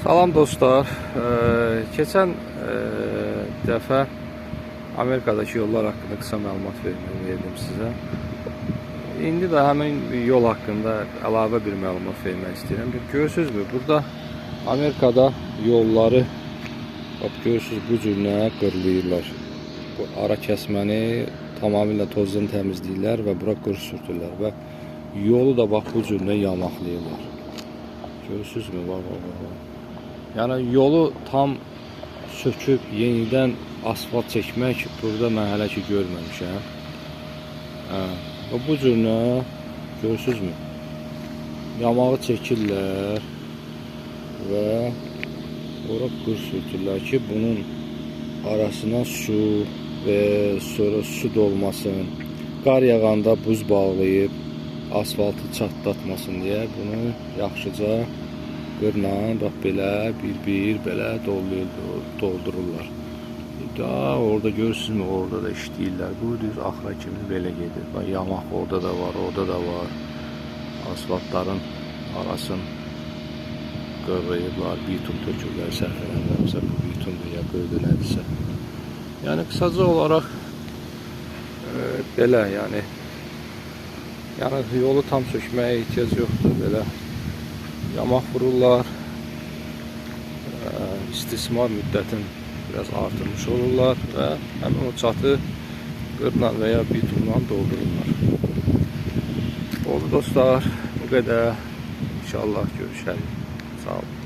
Salam dostlar. Keçən dəfə Amerikadakı yollar haqqında qısa məlumat verdim sizə. İndi də həmin yol haqqında əlavə bir məlumat vermək istəyirəm. Görürsünüzmü? Burada Amerikada yolları görürsünüz bu cür nə qırlayırlar. Bu ara kəsməni tamamilə tozdan təmizləyirlər və bura qır sürtürlər və yolu da bax bu cür yamaqlayırlar. Görürsünüzmü? Bax. Yəni yolu tam söküb yenidən asfalt çəkmək burada mən hələ ki görməmişəm. Bu cür görürsünüzmü? Yamağı çəkirlər və ora qır sürtürlər ki bunun arasına su və sonra su dolmasın. Qar yağanda buz bağlayıb asfaltı çatlatmasın deyə bunu yaxşıca qırla bax belə bir belə doldururlar. Daha orada görürsünüzmü? Orada da işləyirlər. Bu düz axıra kimi belə gedir. Bax yamaq orada da var, orada da var. Asfaltların arasını qırıyıblar, bitum tökürlər, səhv eləmirəmsə bu bitumdur ya qırdı nədirsə. Yəni qısaca olaraq belə yəni yolu tam sökməyə ehtiyac yoxdur belə. Yamaq vururlar, istismar müddətini biraz artırmış olurlar və həmin o çatı qırla və ya bitumla doldururlar. Oldu dostlar, bu qədər. İnşallah görüşərik. Sağ olun.